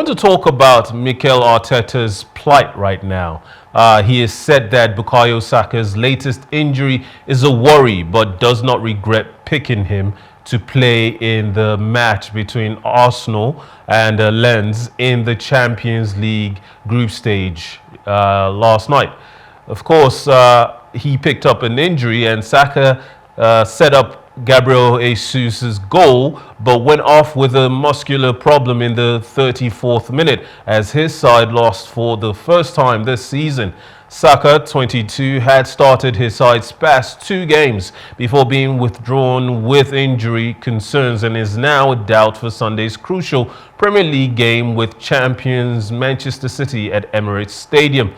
want to talk about Mikel Arteta's plight right now. He has said that Bukayo Saka's latest injury is a worry, but does not regret picking him to play in the match between Arsenal and Lens in the Champions League group stage last night. Of course, he picked up an injury, and Saka set up Gabriel Jesus' goal, but went off with a muscular problem in the 34th minute as his side lost for the first time this season. Saka, 22, had started his side's past 2 games before being withdrawn with injury concerns and is now a doubt for Sunday's crucial Premier League game with champions Manchester City at Emirates Stadium.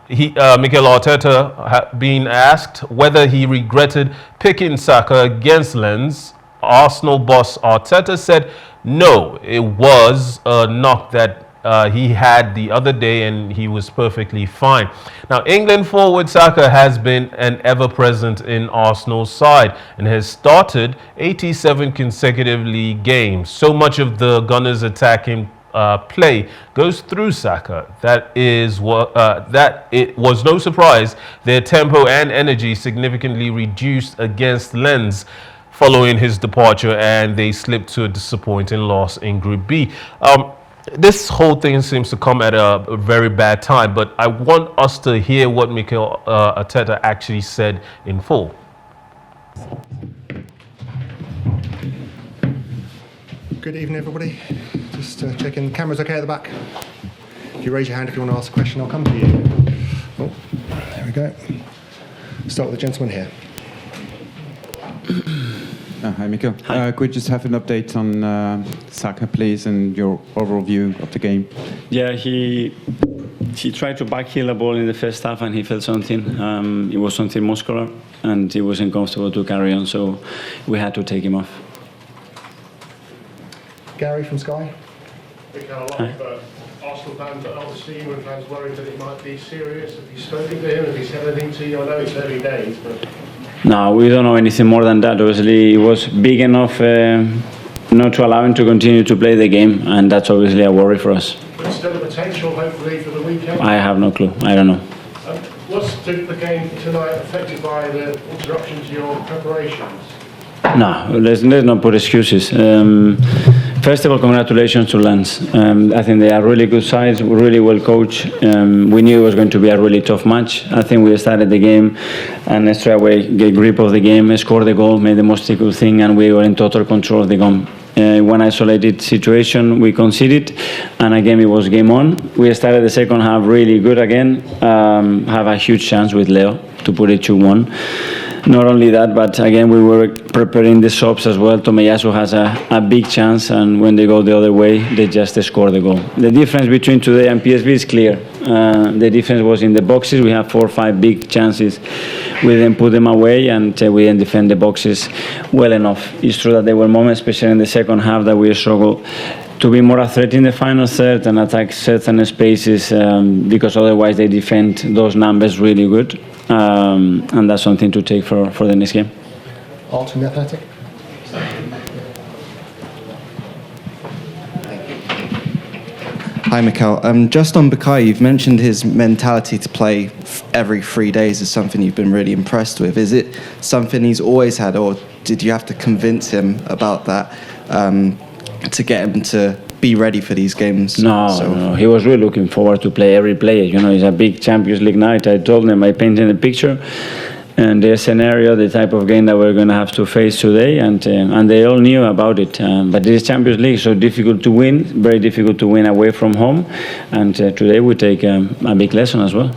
Mikel Arteta had been asked whether he regretted picking Saka against Lens. Arsenal boss Arteta said no, it was a knock that he had the other day and he was perfectly fine. Now, England forward Saka has been an ever-present in Arsenal's side and has started 87 consecutive league games. So much of the Gunners' attacking play goes through Saka that it was no surprise their tempo and energy significantly reduced against Lens following his departure, and they slipped to a disappointing loss in Group B. This whole thing seems to come at a very bad time, but I want us to hear what Mikel Arteta actually said in full. Good evening, everybody. Just checking. Camera's okay at the back. If you raise your hand if you want to ask a question, I'll come to you. Oh, there we go. Start with the gentleman here. Hi, Mikel. Could we just have an update on Saka, please, and your overall view of the game? Yeah, he tried to backheel a ball in the first half and he felt something. It was something muscular and he wasn't comfortable to carry on, so we had to take him off. Gary from Sky. A lot of Arsenal fans, and obviously England fans, worried that it might be serious. Have you spoken to him? Have you said anything to you? I know it's early days, but... No, we don't know anything more than that. Obviously, it was big enough not to allow him to continue to play the game, and that's obviously a worry for us. But still a potential, hopefully, for the weekend? I have no clue. I don't know. Was the game tonight affected by the interruption to your preparations? No, let's not put excuses. First of all, congratulations to Lens. I think they are really good sides, really well coached. We knew it was going to be a really tough match. I think we started the game and straight away get grip of the game, scored the goal, made the most difficult thing, and we were in total control of the game. One isolated situation, we conceded, and again it was game on. We started the second half really good again, have a huge chance with Leo to put it 2-1. Not only that, but again, we were preparing the subs as well. Tomiyasu has a big chance, and when they go the other way, they just score the goal. The difference between today and PSV is clear. The difference was in the boxes. We have 4 or 5 big chances. We didn't put them away, and we didn't defend the boxes well enough. It's true that there were moments, especially in the second half, that we struggled to be more a threat in the final third and attack certain spaces because otherwise they defend those numbers really good. And that's something to take for the next game. Alton, the Athletic. Hi, Mikel. Just on Bukayo, you've mentioned his mentality to play every 3 days is something you've been really impressed with. Is it something he's always had, or did you have to convince him about that to get him to be ready for these games? No, he was really looking forward to play every player. You know, it's a big Champions League night. I told him, I painted a picture and the scenario, the type of game that we're going to have to face today, and they all knew about it. But this is Champions League, so difficult to win, very difficult to win away from home, and today we take a big lesson as well.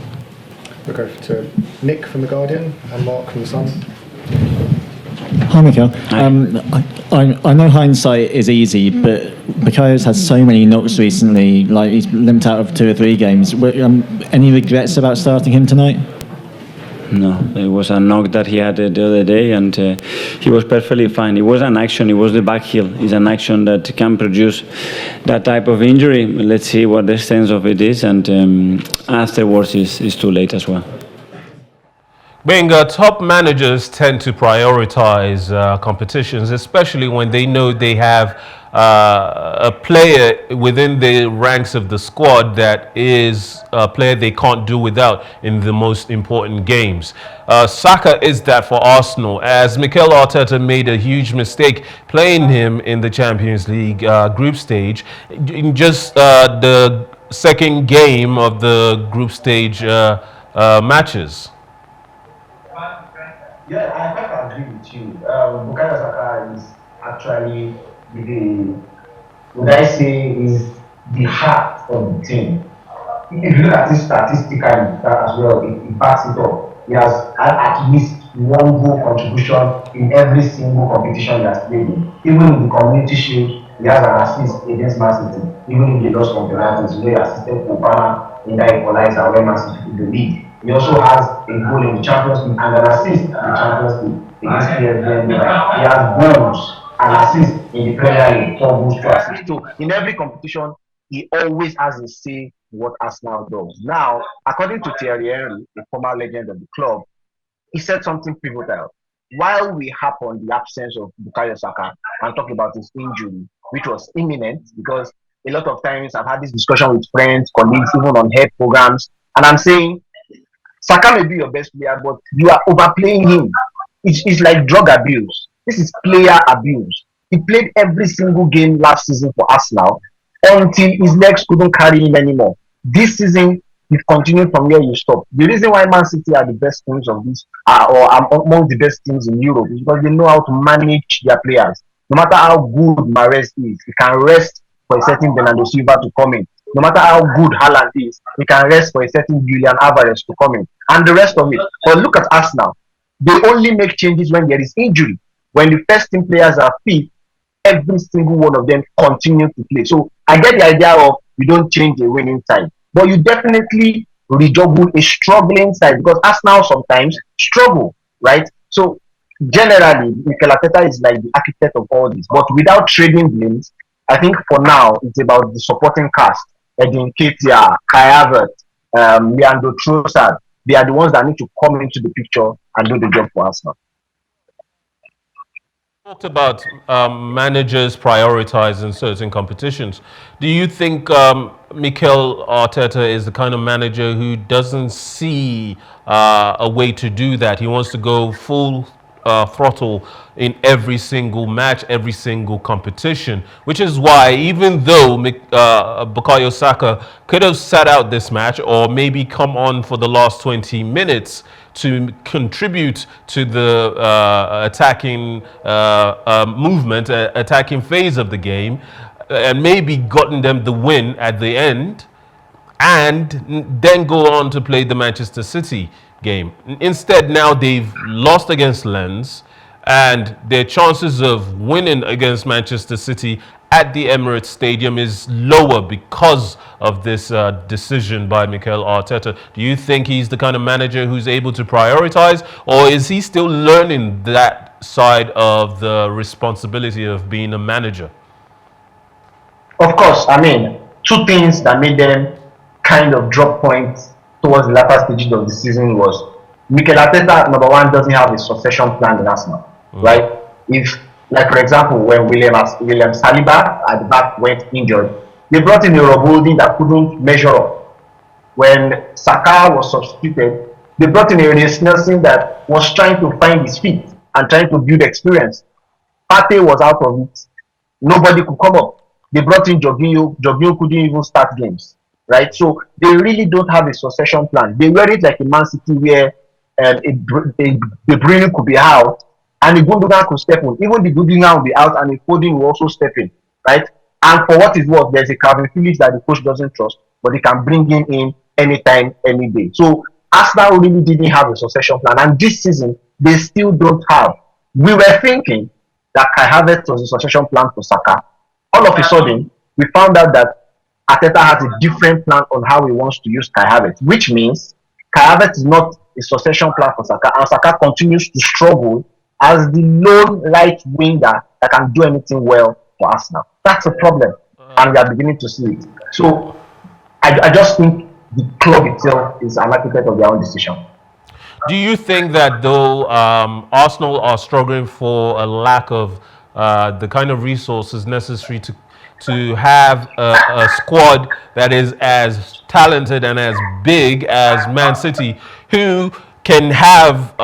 We'll go to Nick from The Guardian and Mark from The Sun. Hi, Mikel. I know hindsight is easy, but Bukayo's had so many knocks recently, like he's limped out of 2 or 3 games. Any regrets about starting him tonight? No, it was a knock that he had the other day, and he was perfectly fine. It was an action, it was the back heel. It's an action that can produce that type of injury. Let's see what the extent of it is, and afterwards it's too late as well. Top managers tend to prioritize competitions, especially when they know they have a player within the ranks of the squad that is a player they can't do without in the most important games. Saka is that for Arsenal, as Mikel Arteta made a huge mistake playing him in the Champions League group stage. In just the second game of the group stage matches. Yeah, I quite agree with you. Bukayo Saka is actually would I say, is the heart of the team. If you look at it statistically as well, it backs it up. He has had at least one goal contribution in every single competition he has played in. Even in the Community Shield, he has an assist against Man City. Even in the loss from penalties, where he assisted Obama in that equalizer when Man City took the lead. He also has a goal in the Champions League and an assist in the Champions League against PSV. He has goals and assists in the Premier League, 4 goals, 2 assists. So in every competition, he always has a say what Arsenal does. Now, according to Thierry Henry, the former legend of the club, he said something pivotal. While we harp on the absence of Bukayo Saka and talk about his injury, which was imminent, because a lot of times I've had this discussion with friends, colleagues, even on head programs, and I'm saying Saka may be your best player, but you are overplaying him. It's like drug abuse. This is player abuse. He played every single game last season for Arsenal until his legs couldn't carry him anymore. This season, he continued from where you stopped. The reason why Man City are the best teams of this, or are among the best teams in Europe, is because they know how to manage their players. No matter how good Mahrez is, he can rest for a certain Bernardo Silva to come in. No matter how good Haaland is, he can rest for a certain Julian Alvarez to come in. And the rest of it. But look at Arsenal. They only make changes when there is injury. When the first team players are fit, every single one of them continue to play. So I get the idea of you don't change a winning side, but you definitely rejuggle a struggling side, because Arsenal sometimes struggle, right? So generally, Mikel Arteta is like the architect of all this, but without trading blames, I think for now it's about the supporting cast. Edin Ketia, Kai Havertz, Leandro Trossard. They are the ones that need to come into the picture and do the job for Arsenal. Talked about managers prioritizing certain competitions. Do you think Mikel Arteta is the kind of manager who doesn't see a way to do that? He wants to go full throttle in every single match, every single competition, which is why even though Bukayo Saka could have sat out this match or maybe come on for the last 20 minutes to contribute to the attacking movement, attacking phase of the game, and maybe gotten them the win at the end, and then go on to play the Manchester City game. Instead, now they've lost against Lens, and their chances of winning against Manchester City at the Emirates Stadium is lower because of this decision by Mikel Arteta. Do you think he's the kind of manager who's able to prioritize, or is he still learning that side of the responsibility of being a manager? Of course, I mean, 2 things that made them kind of drop points towards the latter stages of the season was Mikel Arteta, number one, doesn't have a succession plan in Arsenal, right? If, like for example, when William Saliba at the back went injured, they brought in a Rob Holding that couldn't measure up. When Saka was substituted, they brought in a Reece Nelson that was trying to find his feet and trying to build experience. Partey was out of it. Nobody could come up. They brought in Jorginho. Jorginho couldn't even start games, right? So they really don't have a succession plan. They were it like a Man City where De Bruyne could be out and the Gundogan could step in. Even the Gundogan will be out and the Foden will also step in, right? And for what is what, there's a Calvin Phillips that the coach doesn't trust, but he can bring him in anytime, any day. So Arsenal really didn't have a succession plan, and this season they still don't have. We were thinking that Kai Havertz was a succession plan for Saka. All of a sudden, we found out that Arteta has a different plan on how he wants to use Kai Havertz, which means Kai Havertz is not a succession plan for Saka, and Saka continues to struggle as the lone right winger that can do anything well for Arsenal. That's a problem, and we are beginning to see it. So I just think the club itself is an architect of their own decision. Do you think that though Arsenal are struggling for a lack of the kind of resources necessary to have a squad that is as talented and as big as Man City, who can have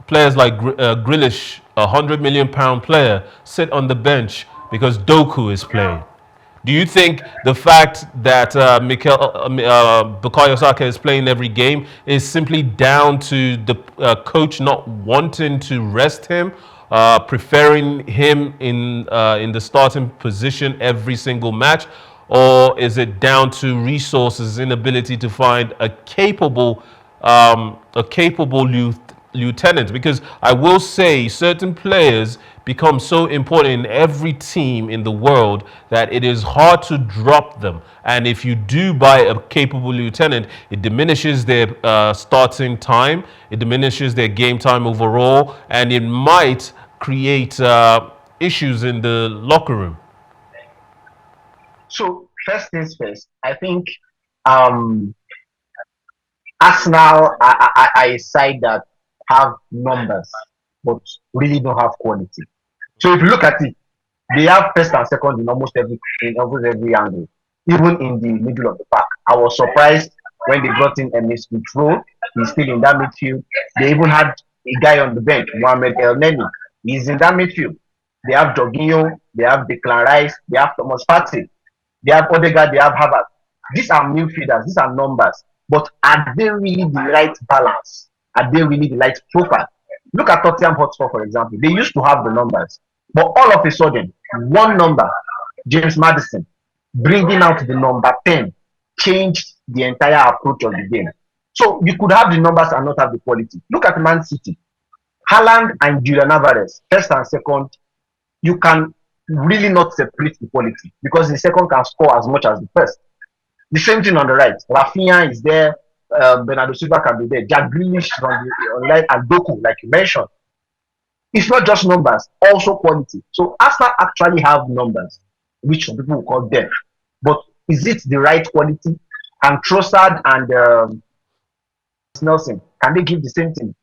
players like Grealish, £100 million player, sit on the bench because Doku is playing. Do you think the fact that Bukayo Saka is playing every game is simply down to the coach not wanting to rest him, preferring him in the starting position every single match, or is it down to resources, inability to find a capable lieutenant? Because I will say certain players become so important in every team in the world that it is hard to drop them. And if you do buy a capable lieutenant, it diminishes their starting time, it diminishes their game time overall, and it might create issues in the locker room. So first things first, I think Arsenal are a side that have numbers but really don't have quality. So if you look at it, they have first and second in almost every angle, even in the middle of the park. I was surprised when they brought in Enes Mitro. He's still in that midfield. They even had a guy on the bench, Mohamed El Neni. He's in that midfield. They have Jorginho, they have Declan Rice, they have Thomas Partey, they have Odegaard, they have Havertz. These are midfielders, these are numbers. But are they really the right balance? Are they really the right profile? Look at Tottenham Hotspur, for example. They used to have the numbers. But all of a sudden, one number, James Maddison, bringing out the number 10, changed the entire approach of the game. So you could have the numbers and not have the quality. Look at Man City. Haaland and Julian Alvarez, first and second, you can really not separate the quality because the second can score as much as the first. The same thing on the right. Rafinha is there. Bernardo Silva can be there. Jack Grealish on the right, and Doku, like you mentioned. It's not just numbers, also quality. So Arsenal actually have numbers, which some people will call depth. But is it the right quality? And Trossard and Nelson, can they give the same thing?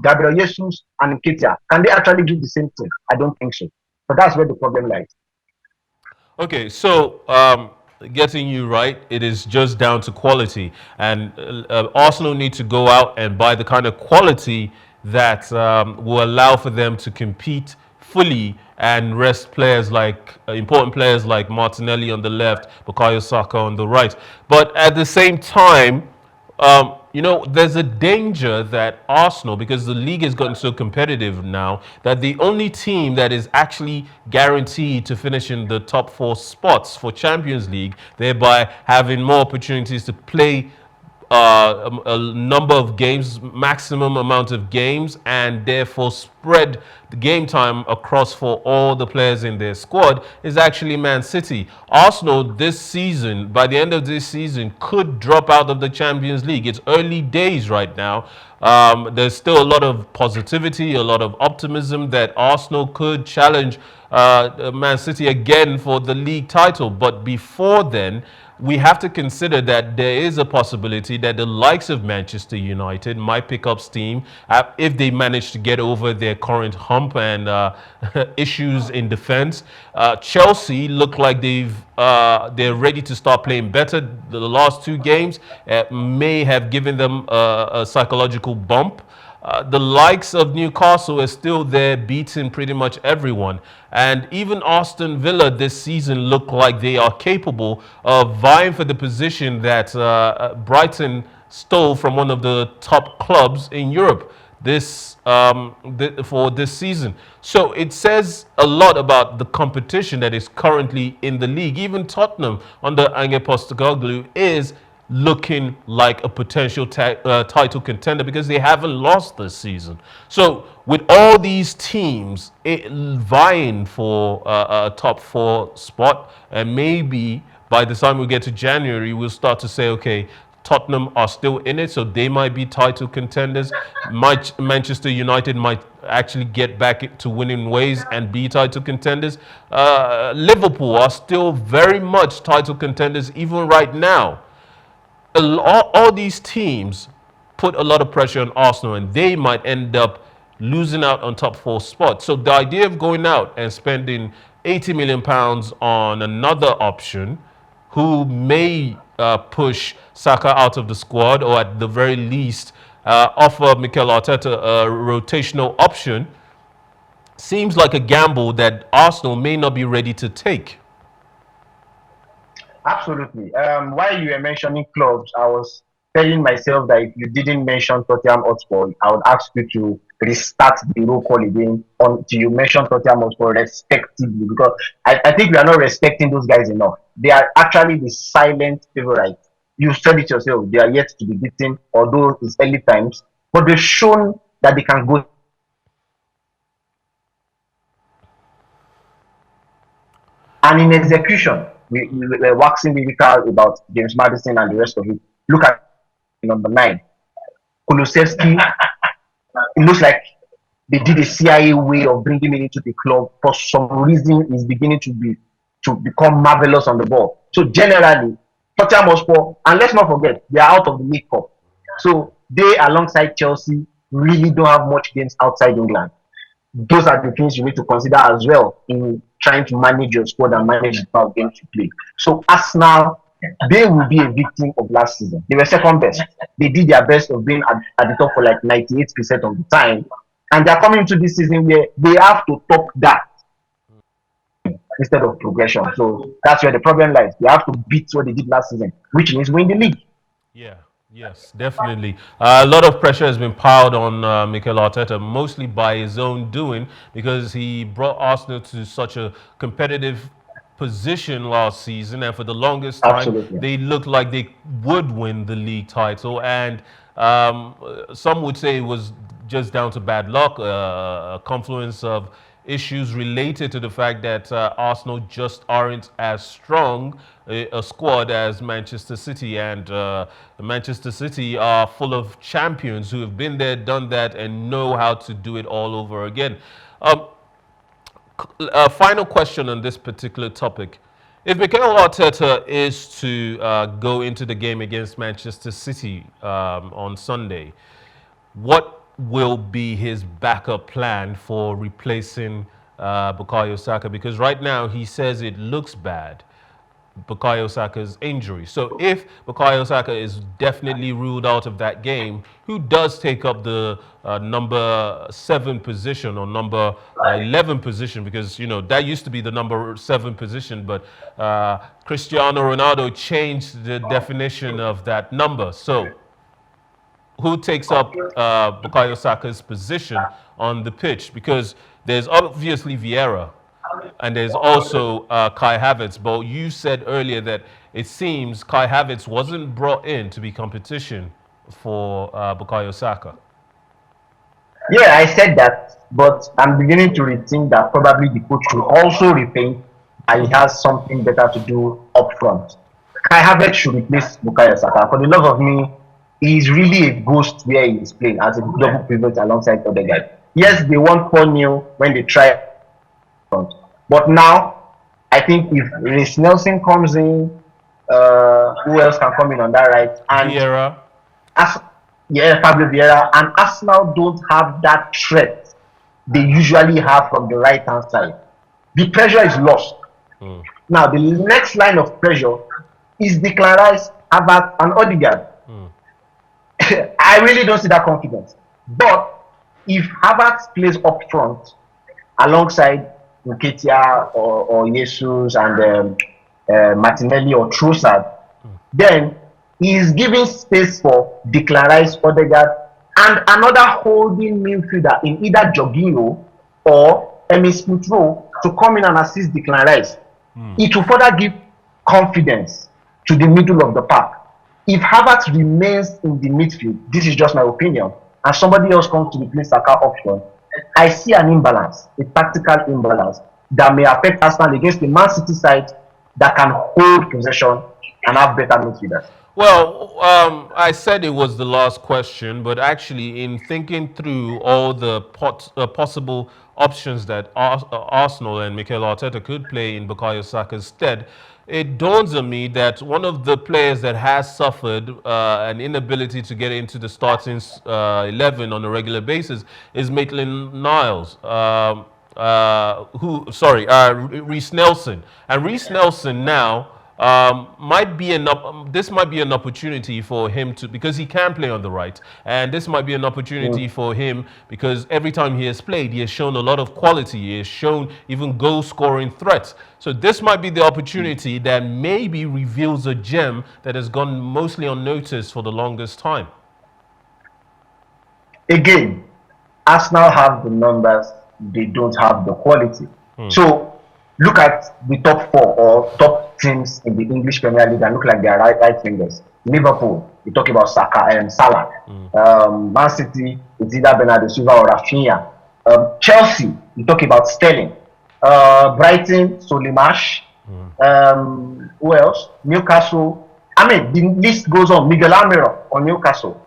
Gabriel Jesus and Nketiah, can they actually give the same thing? I don't think so. But that's where the problem lies. Okay, so getting you right, it is just down to quality. And Arsenal need to go out and buy the kind of quality that will allow for them to compete fully and rest players like important players like Martinelli on the left, Bukayo Saka on the right. But at the same time, you know, there's a danger that Arsenal, because the league has gotten so competitive now, that the only team that is actually guaranteed to finish in the top 4 spots for Champions League, thereby having more opportunities to play a number of games, maximum amount of games, and therefore spread the game time across for all the players in their squad, is actually Man City. Arsenal this season, by the end of this season, could drop out of the Champions League. It's early days right now. There's still a lot of positivity, a lot of optimism that Arsenal could challenge Man City again for the league title. But before then, we have to consider that there is a possibility that the likes of Manchester United might pick up steam if they manage to get over their current hump and issues in defense. Chelsea look like they're ready to start playing better. The last 2 games may have given them a psychological bump. The likes of Newcastle are still there, beating pretty much everyone. And even Aston Villa this season look like they are capable of vying for the position that Brighton stole from one of the top clubs in Europe for this season. So it says a lot about the competition that is currently in the league. Even Tottenham under Ange Postecoglou is looking like a potential title contender because they haven't lost this season. So with all these teams vying for a top 4 spot, and maybe by the time we get to January, we'll start to say, okay, Tottenham are still in it, so they might be title contenders. Manchester United might actually get back to winning ways and be title contenders. Liverpool are still very much title contenders even right now. All these teams put a lot of pressure on Arsenal, and they might end up losing out on top 4 spot. So the idea of going out and spending £80 million on another option who may push Saka out of the squad, or at the very least offer Mikel Arteta a rotational option, seems like a gamble that Arsenal may not be ready to take. Absolutely. While you were mentioning clubs, I was telling myself that if you didn't mention Tottenham Hotspur, I would ask you to restart the roll call again until you mention Tottenham Hotspur respectively, because I think we are not respecting those guys enough. They are actually the silent favorites. You said it yourself, they are yet to be beaten, although it's early times, but they've shown that they can go. And in execution, we were waxing lyrical about James Maddison and the rest of it. Look at number 9, Kulusevski. It looks like they did a CIA way of bringing him into the club. For some reason, he's beginning to become marvelous on the ball. So generally, Tottenham Hotspur, and let's not forget, they are out of the League Cup. So they, alongside Chelsea, really don't have much games outside England. Those are the things you need to consider as well in trying to manage your squad and manage the type of games you play. So Arsenal, they will be a victim of last season. They were second best. They did their best of being at the top for like 98% of the time. And they're coming into this season where they have to top that instead of progression. So that's where the problem lies. They have to beat what they did last season, which means win the league. Yeah. Yes, definitely. A lot of pressure has been piled on Mikel Arteta, mostly by his own doing, because he brought Arsenal to such a competitive position last season, and for the longest time, they looked like they would win the league title. And some would say it was just down to bad luck, a confluence of issues related to the fact that Arsenal just aren't as strong a squad as Manchester City, and Manchester City are full of champions who have been there, done that, and know how to do it all over again. Final question on this particular topic. If Mikel Arteta is to go into the game against Manchester City on Sunday, what will be his backup plan for replacing Bukayo Saka? Because right now he says it looks bad, Bukayo Saka's injury. So if Bukayo Saka is definitely ruled out of that game, who does take up the number 7 position or number 11 position? Because, you know, that used to be the number 7 position, but Cristiano Ronaldo changed the definition of that number. So who takes up Bukayo Saka's position on the pitch? Because there's obviously Vieira, and there's also Kai Havertz. But you said earlier that it seems Kai Havertz wasn't brought in to be competition for Bukayo Saka. Yeah, I said that, but I'm beginning to rethink that probably the coach will also rethink and he has something better to do up front. Kai Havertz should replace Bukayo Saka. For the love of me, he's really a ghost where he is playing as a double pivot alongside other guys. Yes, they won 4-0 when they tried front. But now, I think if Reece Nelson comes in, who else can come in on that right? And Vieira. Fabio Vieira. And Arsenal don't have that threat they usually have from the right-hand side. The pressure is lost. Now, the next line of pressure is Declan Rice, Havertz, and Odegaard. I really don't see that confidence. But if Havertz plays up front alongside Nketiah or Jesus and Martinelli or Trossard, then he is giving space for Declan Rice, Odegaard, and another holding midfielder in either Jorginho or Emile Smith-Rowe to come in and assist Declan Rice. It will further give confidence to the middle of the pack. If Havertz remains in the midfield, this is just my opinion, and somebody else comes to replace Saka option, I see an imbalance, a tactical imbalance that may affect Arsenal against the Man City side that can hold possession and have better midfielders. Well, I said it was the last question, but actually in thinking through all the possible options that Arsenal and Mikel Arteta could play in Bukayo Saka's stead, it dawns on me that one of the players that has suffered an inability to get into the starting 11 on a regular basis is Maitland-Niles. Reece Nelson. And Reece Nelson now might be this might be an opportunity for him to, because he can play on the right, and this might be an opportunity for him because every time he has played, he has shown a lot of quality. He has shown even goal-scoring threats. So this might be the opportunity that maybe reveals a gem that has gone mostly unnoticed for the longest time. Again, Arsenal have the numbers, they don't have the quality. So look at the top 4 or top teams in the English Premier League and look like they are right wingers. Liverpool, you talk about Saka and Salah. Man City, it's either Bernardo Silva or Rafinha. Chelsea, you talk about Sterling. Brighton, Solimash. Who else? Newcastle. I mean, the list goes on. Miguel Arteta on Newcastle.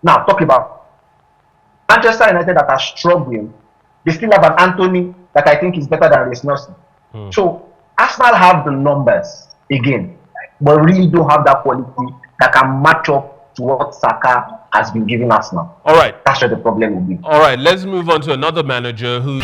Now, talk about Manchester United that are struggling. They still have an Anthony that I think is better than Reece Nelson. So Arsenal have the numbers again, but really don't have that quality that can match up to what Saka has been giving Arsenal. All right. That's where the problem will be. All right, let's move on to another manager who...